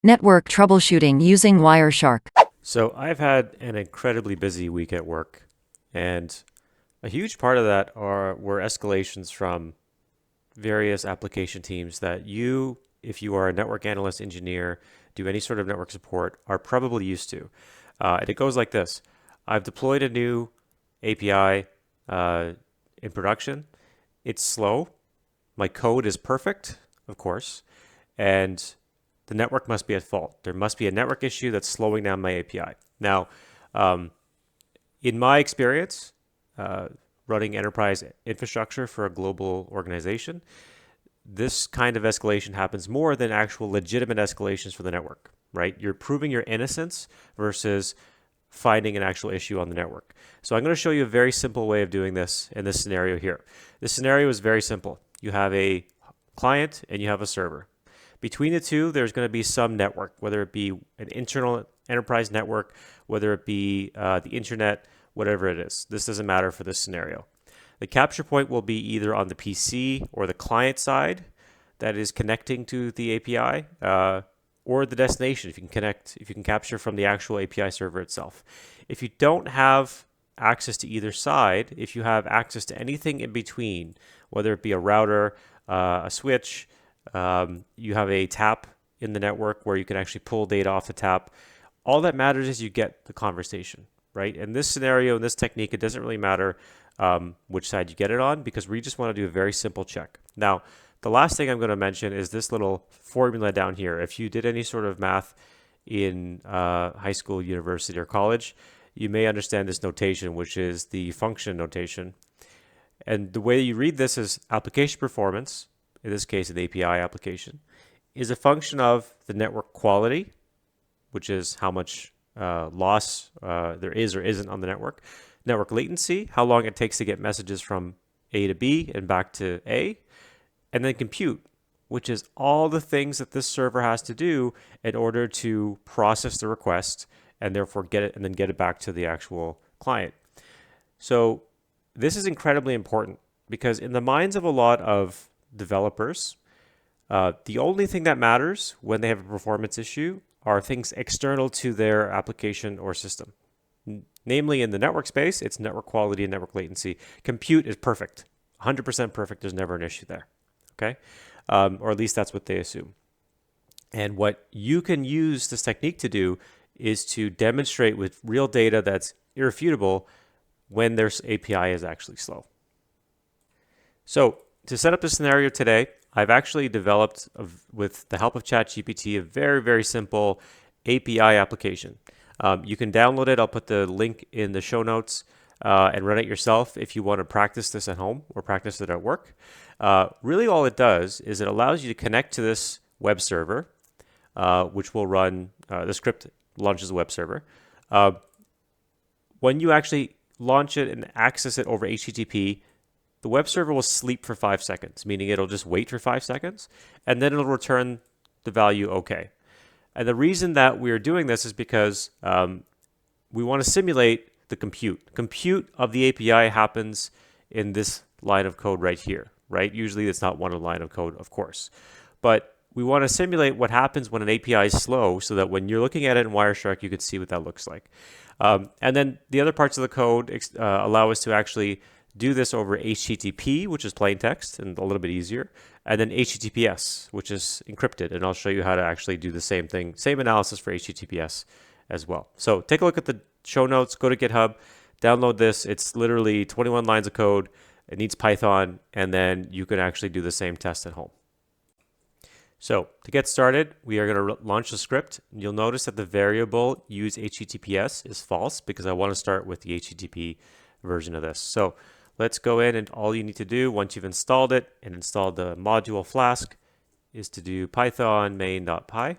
Network troubleshooting using Wireshark. So I've had an incredibly busy week at work, and a huge part of that were escalations from various application teams that you, if you are a network analyst, engineer, do any sort of network support, are probably used to. And it goes like this. I've deployed a new API in production. It's slow. My code is perfect, of course, and the network must be at fault. There must be a network issue that's slowing down my API. Now, um, in my experience, running enterprise infrastructure for a global organization, this kind of escalation happens more than actual legitimate escalations for the network, right? You're proving your innocence versus finding an actual issue on the network. So I'm going to show you a very simple way of doing this in this scenario here. This scenario is very simple. You have a client and you have a server. Between the two, there's going to be some network, whether it be an internal enterprise network, whether it be the internet, whatever it is. This doesn't matter for this scenario. The capture point will be either on the PC or the client side that is connecting to the API, or the destination if you can capture from the actual API server itself. If you don't have access to either side, if you have access to anything in between, whether it be a router, a switch, you have a tap in the network where you can actually pull data off the tap. All that matters is you get the conversation, right? In this scenario, in this technique, it doesn't really matter which side you get it on because we just want to do a very simple check. Now, the last thing I'm going to mention is this little formula down here. If you did any sort of math in high school, university, or college, you may understand this notation, which is the function notation. And the way you read this is application performance, in this case an API application, is a function of the network quality, which is how much loss there is or isn't on the network. Network latency, how long it takes to get messages from A to B and back to A. And then compute, which is all the things that this server has to do in order to process the request and therefore get it and then get it back to the actual client. So this is incredibly important because in the minds of a lot of developers, the only thing that matters when they have a performance issue are things external to their application or system. Namely, in the network space, it's network quality and network latency. Compute is perfect, 100% perfect. There's never an issue there, okay? Or at least that's what they assume. And what you can use this technique to do is to demonstrate with real data that's irrefutable when their API is actually slow. So to set up this scenario today, I've actually developed, with the help of ChatGPT, a very, very simple API application. You can download it. I'll put the link in the show notes and run it yourself if you want to practice this at home or practice it at work. Really all it does is it allows you to connect to this web server, which will run, the script launches a web server. When you actually launch it and access it over HTTP, the web server will sleep for 5 seconds, meaning it'll just wait for 5 seconds, and then it'll return the value OK. And the reason that we're doing this is because we want to simulate the compute. Compute of the API happens in this line of code right here, right? Usually it's not one line of code, of course. But we want to simulate what happens when an API is slow so that when you're looking at it in Wireshark, you can see what that looks like. And then the other parts of the code allow us to actually do this over HTTP, which is plain text and a little bit easier, and then HTTPS, which is encrypted. And I'll show you how to actually do the same thing, same analysis for HTTPS as well. So take a look at the show notes, go to GitHub, download this. It's literally 21 lines of code. It needs Python, and then you can actually do the same test at home. So to get started, we are going to launch the script. You'll notice that the variable use HTTPS is false because I want to start with the HTTP version of this. So let's go in, and all you need to do once you've installed it and installed the module Flask is to do python main.py.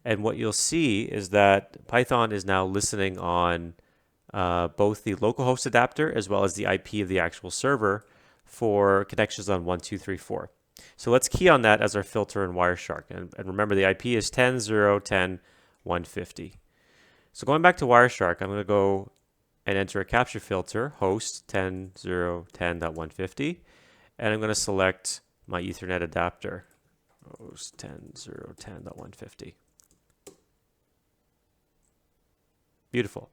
And what you'll see is that Python is now listening on both the localhost adapter as well as the IP of the actual server for connections on 1, 2, 3, 4. So let's key on that as our filter in Wireshark. And remember, the IP is 10.0.10.150. So going back to Wireshark, I'm going to go and enter a capture filter, host 10.0.10.150, and I'm going to select my Ethernet adapter, host 10.0.10.150. Beautiful.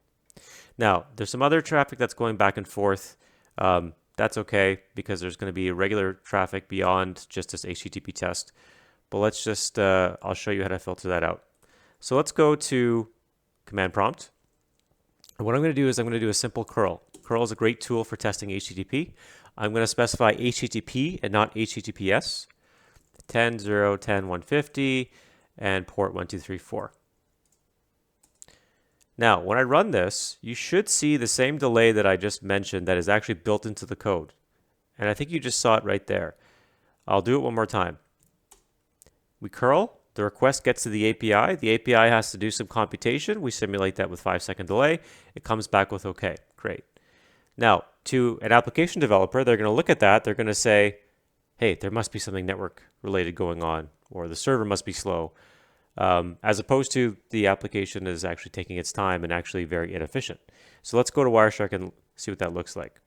Now, there's some other traffic that's going back and forth. That's okay because there's going to be regular traffic beyond just this HTTP test. But let's just, I'll show you how to filter that out. So let's go to command prompt. And what I'm going to do is I'm going to do a simple curl. Curl is a great tool for testing HTTP. I'm going to specify HTTP and not HTTPS. 10.0.10.150 and port 1234. Now, when I run this, you should see the same delay that I just mentioned that is actually built into the code. And I think you just saw it right there. I'll do it one more time. We curl, the request gets to the API. The API has to do some computation. We simulate that with 5-second delay. It comes back with OK. Great. Now, to an application developer, they're going to look at that. They're going to say, hey, there must be something network related going on, or the server must be slow. As opposed to the application is actually taking its time and actually very inefficient. So let's go to Wireshark and see what that looks like.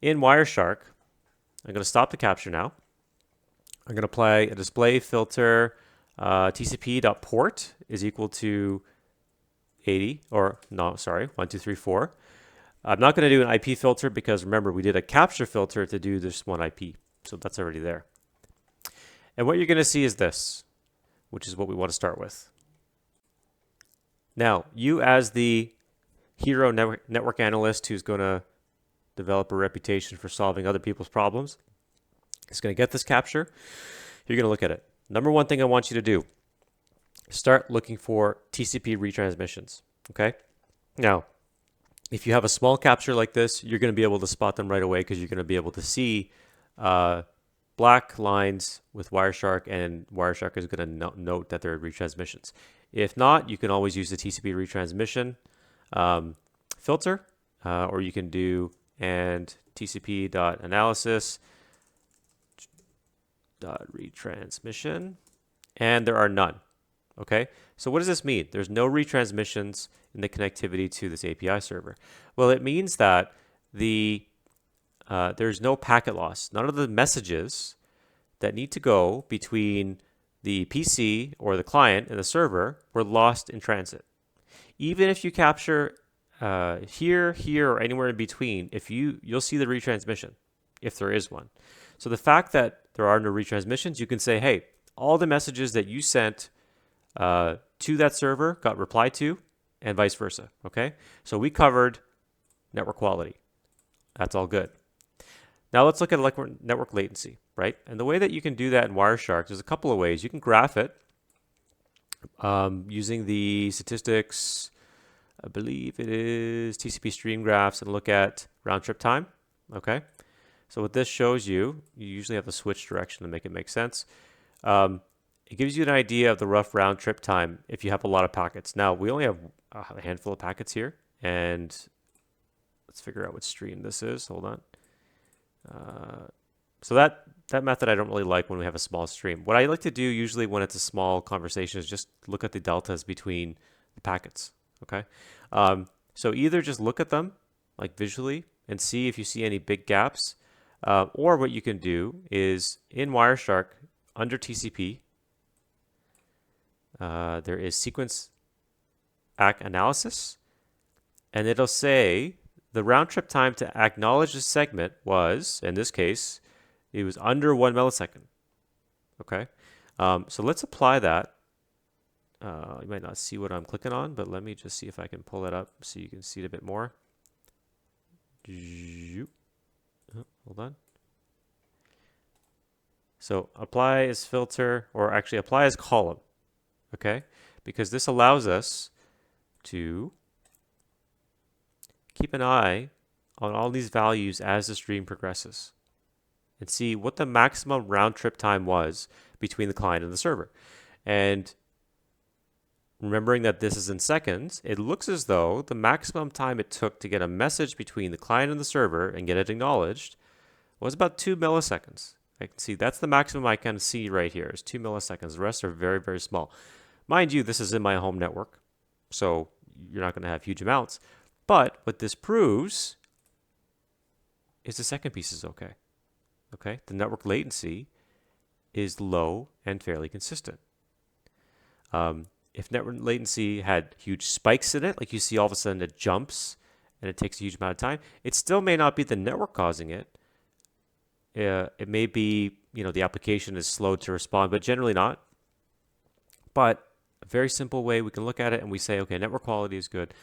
In Wireshark, I'm going to stop the capture now. I'm going to apply a display filter tcp.port is equal to 80, or no, sorry, 1234. I'm not going to do an IP filter because remember, we did a capture filter to do this one IP. So that's already there. And what you're going to see is this, which is what we want to start with. Now, you as the hero network analyst who's going to develop a reputation for solving other people's problems is going to get this capture. You're going to look at it. Number one thing I want you to do, start looking for TCP retransmissions, okay? Now, if you have a small capture like this, you're going to be able to spot them right away because you're going to be able to see black lines with Wireshark, and Wireshark is going to note that there are retransmissions. If not, you can always use the TCP retransmission filter, or you can do and TCP.analysis retransmission, and there are none. Okay, so what does this mean? There's no retransmissions in the connectivity to this API server. Well, it means that there's no packet loss. None of the messages that need to go between the PC or the client and the server were lost in transit. Even if you capture here, or anywhere in between, you'll see the retransmission, if there is one. So the fact that there are no retransmissions, you can say, hey, all the messages that you sent to that server got replied to, and vice versa. Okay, so we covered network quality. That's all good. Now let's look at network latency, right? And the way that you can do that in Wireshark, there's a couple of ways. You can graph it using the statistics, I believe it is TCP stream graphs, and look at round trip time. Okay, so what this shows you, you usually have to switch direction to make it make sense. It gives you an idea of the rough round trip time if you have a lot of packets. Now, we only have a handful of packets here, and let's figure out what stream this is. Hold on. So that method I don't really like when we have a small stream. What I like to do usually when it's a small conversation is just look at the deltas between the packets. Okay, so either just look at them like visually and see if you see any big gaps, or what you can do is in Wireshark under TCP, there is sequence ACK analysis, and it'll say the round trip time to acknowledge the segment was, in this case, it was under 1 millisecond. Okay, so let's apply that. You might not see what I'm clicking on, but let me just see if I can pull it up so you can see it a bit more. Hold on. So apply as filter, or actually apply as column. Okay, because this allows us to keep an eye on all these values as the stream progresses and see what the maximum round trip time was between the client and the server. And remembering that this is in seconds, it looks as though the maximum time it took to get a message between the client and the server and get it acknowledged was about 2 milliseconds. I can see that's the maximum I can see right here is 2 milliseconds. The rest are very, very small. Mind you, this is in my home network, so you're not going to have huge amounts. But what this proves is the second piece is okay. Okay, the network latency is low and fairly consistent. if network latency had huge spikes in it, like you see all of a sudden it jumps and it takes a huge amount of time, it still may not be the network causing it. It may be, the application is slow to respond, but generally not. But a very simple way we can look at it and we say, okay, network quality is good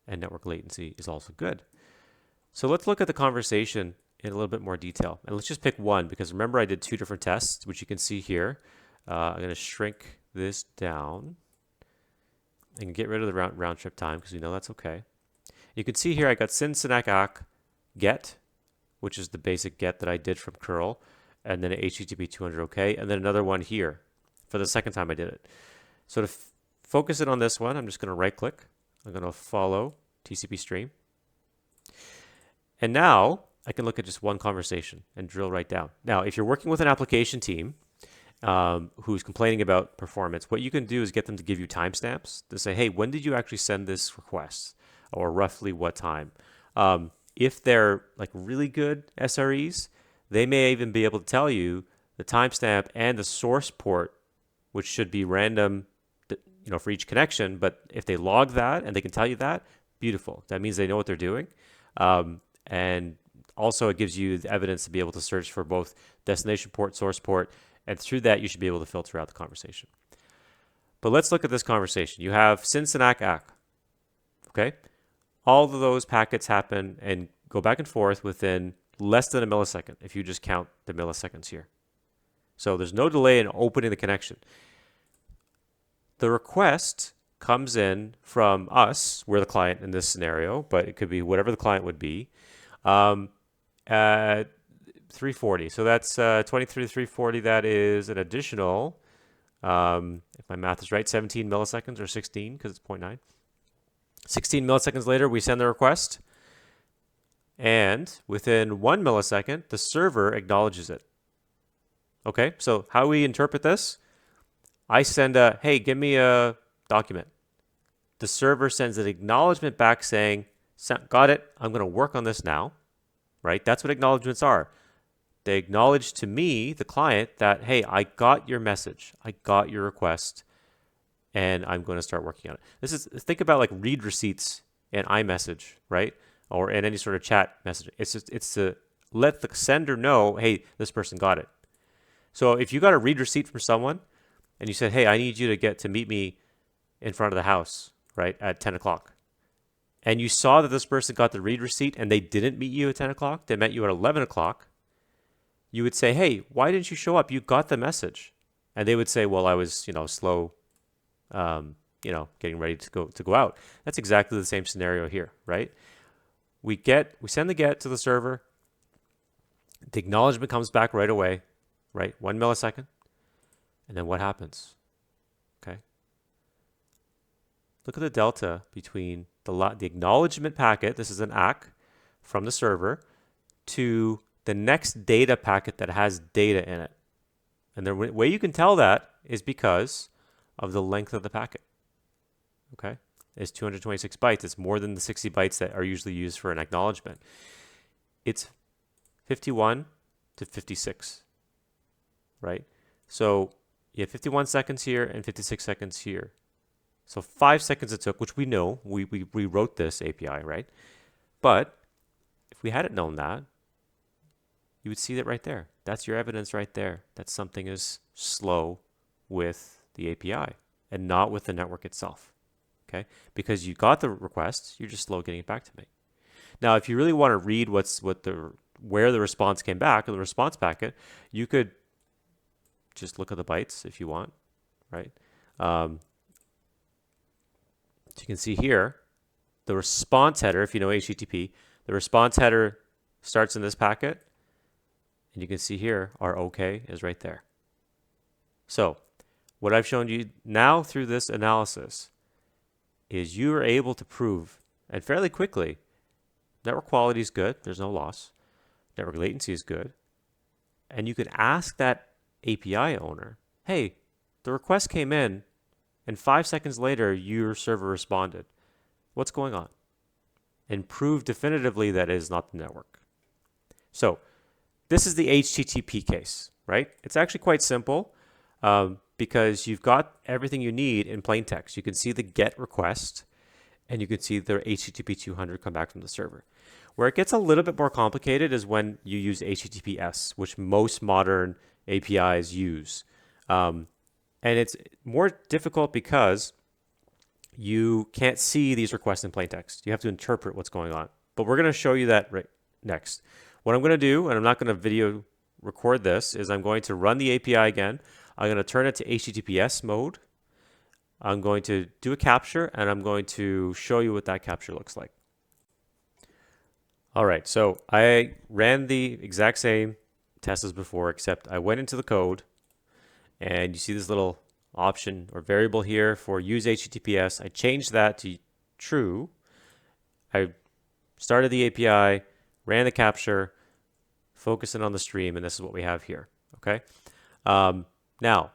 and network latency is also good. So let's look at the conversation in a little bit more detail. And let's just pick one, because remember I did 2 different tests, which you can see here. I'm going to shrink this down and get rid of the round trip time, because we know that's okay. You can see here I got sin-synac get, which is the basic get that I did from curl, and then HTTP 200 OK, and then another one here for the second time I did it. So to focus it on this one, I'm just going to right click. I'm going to follow TCP stream. And now I can look at just one conversation and drill right down. Now, if you're working with an application team who's complaining about performance, what you can do is get them to give you timestamps to say, hey, when did you actually send this request? Or roughly what time? If they're like really good SREs, they may even be able to tell you the timestamp and the source port, which should be random, for each connection. But if they log that and they can tell you that, beautiful. That means they know what they're doing. And also it gives you the evidence to be able to search for both destination port, source port, and through that you should be able to filter out the conversation. But let's look at this conversation. You have sin-synac ACK. Okay? All of those packets happen and go back and forth within less than a millisecond if you just count the milliseconds here. So there's no delay in opening the connection. The request comes in from us, we're the client in this scenario, but it could be whatever the client would be, at 340. So that's 23 to 340. That is an additional, if my math is right, 17 milliseconds or 16 because it's 0.9. 16 milliseconds later, we send the request. And within 1 millisecond, the server acknowledges it. Okay, so how we interpret this? I send a, hey, give me a document. The server sends an acknowledgement back saying, got it, I'm going to work on this now, right? That's what acknowledgements are. They acknowledge to me, the client, that, hey, I got your message. I got your request, and I'm going to start working on it. Think about like read receipts in iMessage, right? Or in any sort of chat message. It's to let the sender know, hey, this person got it. So if you got a read receipt from someone, and you said, hey, I need you to meet me in front of the house, right, at 10 o'clock. And you saw that this person got the read receipt and they didn't meet you at 10 o'clock, they met you at 11 o'clock, you would say, hey, why didn't you show up? You got the message. And they would say, well, I was, slow, getting ready to go out. That's exactly the same scenario here, right? We send the get to the server. The acknowledgement comes back right away, right? 1 millisecond. And then what happens? Okay. Look at the delta between the acknowledgement packet, this is an ACK from the server, to the next data packet that has data in it. And the way you can tell that is because of the length of the packet. Okay. It's 226 bytes. It's more than the 60 bytes that are usually used for an acknowledgement. It's 51 to 56, right? So you have 51 seconds here and 56 seconds here. So 5 seconds it took, which we know. We wrote this API, right? But if we hadn't known that, you would see that right there. That's your evidence right there that something is slow with the API and not with the network itself. Okay? Because you got the request, you're just slow getting it back to me. Now, if you really want to read where the response came back, or the response packet, you could just look at the bytes if you want, right? So you can see here, the response header, if you know HTTP, the response header starts in this packet, and you can see here our OK is right there. So what I've shown you now through this analysis is you are able to prove, and fairly quickly, network quality is good, there's no loss, network latency is good, and you could ask that API owner, hey, the request came in, and 5 seconds later, your server responded. What's going on? And prove definitively that it is not the network. So this is the HTTP case, right? It's actually quite simple. because you've got everything you need in plain text. You can see the GET request, and you can see the HTTP 200 come back from the server. Where it gets a little bit more complicated is when you use HTTPS, which most modern APIs use. And it's more difficult because you can't see these requests in plain text. You have to interpret what's going on. But we're going to show you that right next. What I'm going to do, and I'm not going to video record this, is I'm going to run the API again. I'm going to turn it to HTTPS mode. I'm going to do a capture, and I'm going to show you what that capture looks like. All right, so I ran the exact same test as before, except I went into the code, and you see this little option or variable here for use HTTPS. I changed that to true. I started the API, ran the capture, focusing on the stream, and this is what we have here. Okay. Now,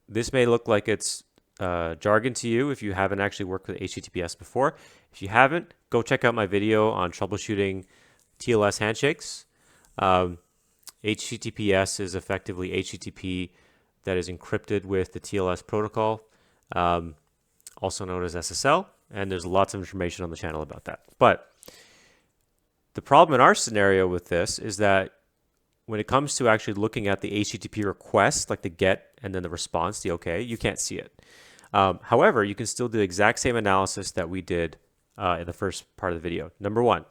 this may look like it's jargon to you if you haven't actually worked with HTTPS before. If you haven't, go check out my video on troubleshooting TLS handshakes. HTTPS is effectively HTTP that is encrypted with the TLS protocol, also known as SSL, and there's lots of information on the channel about that. But the problem in our scenario with this is that when it comes to actually looking at the HTTP request, like the GET and then the response, the OK, you can't see it. However, you can still do the exact same analysis that we did in the first part of the video. Number one,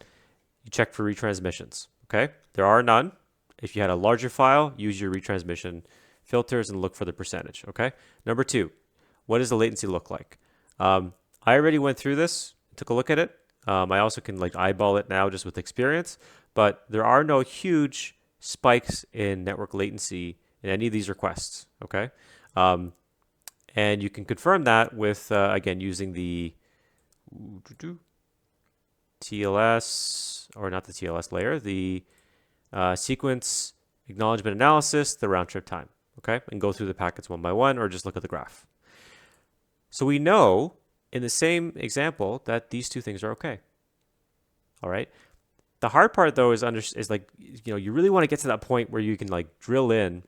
you check for retransmissions. Okay, there are none. If you had a larger file, use your retransmission filters and look for the percentage. Okay. Number two, what does the latency look like? I already went through this, took a look at it. I also can like eyeball it now just with experience, but there are no huge spikes in network latency in any of these requests. Okay. And you can confirm that with, again, using the TLS, or not the TLS layer, the sequence acknowledgement analysis, the round trip time. Okay, and go through the packets one by one, or just look at the graph. So we know in the same example that these two things are okay. All right. The hard part though is like, you really want to get to that point where you can like drill in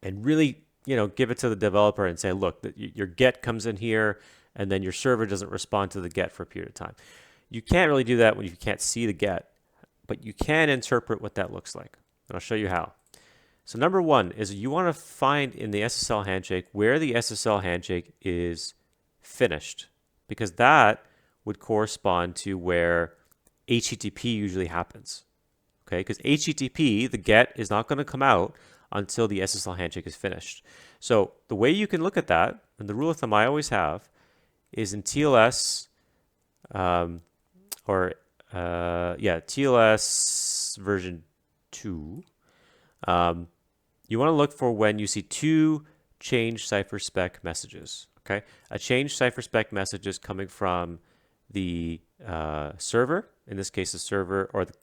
and really, give it to the developer and say, look, your GET comes in here, and then your server doesn't respond to the GET for a period of time. You can't really do that when you can't see the GET, but you can interpret what that looks like. And I'll show you how. So number one is you want to find in the SSL handshake where the SSL handshake is finished, because that would correspond to where HTTP usually happens. Okay, because HTTP, the GET, is not going to come out until the SSL handshake is finished. So the way you can look at that, and the rule of thumb I always have, is in TLS, TLS version 2, you want to look for when you see two change cipher spec messages. Okay, a change cipher spec message is coming from the server, in this case the server, or the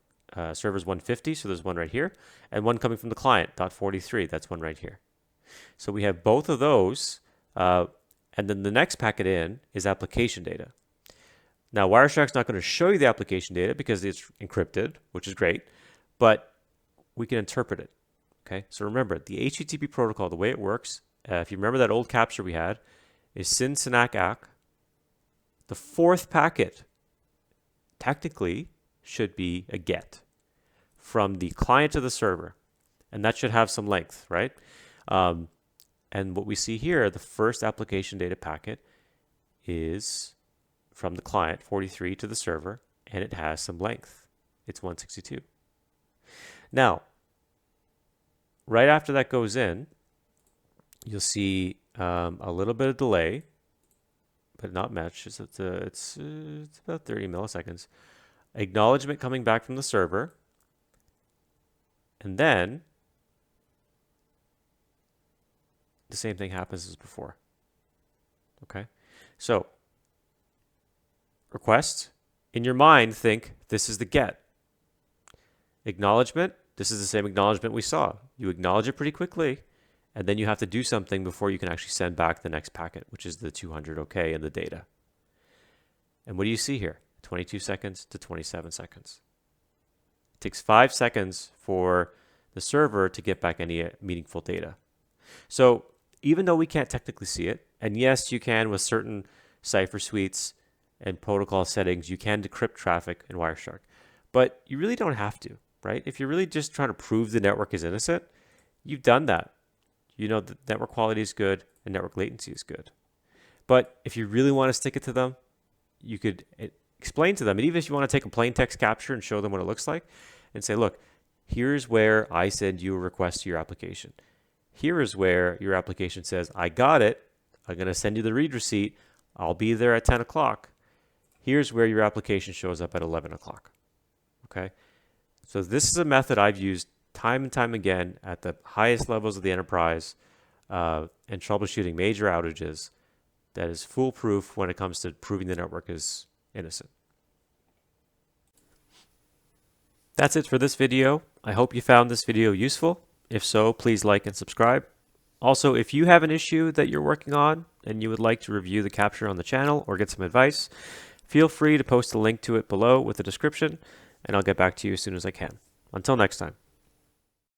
server's 150, so there's one right here, and one coming from the client, .43, that's one right here. So we have both of those, and then the next packet in is application data. Now Wireshark's not going to show you the application data because it's encrypted, which is great, but we can interpret it. Okay, so remember, the HTTP protocol, the way it works, if you remember that old capture we had, is SYN SYNAC ACK. The fourth packet technically should be a GET from the client to the server, and that should have some length, right? And what we see here, the first application data packet is from the client, 43, to the server, and it has some length. It's 162. Now, right after that goes in, you'll see a little bit of delay, but not much. It's about 30 milliseconds. Acknowledgement coming back from the server, and then the same thing happens as before. Okay, so request, in your mind, think this is the GET. Acknowledgement, this is the same acknowledgement we saw. You acknowledge it pretty quickly, and then you have to do something before you can actually send back the next packet, which is the 200 OK and the data. And what do you see here? 22 seconds to 27 seconds. It takes 5 seconds for the server to get back any meaningful data. So even though we can't technically see it, and yes, you can with certain cipher suites and protocol settings, you can decrypt traffic in Wireshark, but you really don't have to, right? If you're really just trying to prove the network is innocent, you've done that. You know the network quality is good and network latency is good. But if you really want to stick it to them, you could explain to them, and even if you want to take a plain text capture and show them what it looks like, and say, look, here's where I send you a request to your application. Here is where your application says, I got it. I'm going to send you the read receipt. I'll be there at 10 o'clock. Here's where your application shows up at 11 o'clock. Okay? So this is a method I've used time and time again at the highest levels of the enterprise and troubleshooting major outages that is foolproof when it comes to proving the network is innocent. That's it for this video. I hope you found this video useful. If so, please like and subscribe. Also, if you have an issue that you're working on and you would like to review the capture on the channel or get some advice, feel free to post a link to it below with the description, and I'll get back to you as soon as I can. Until next time.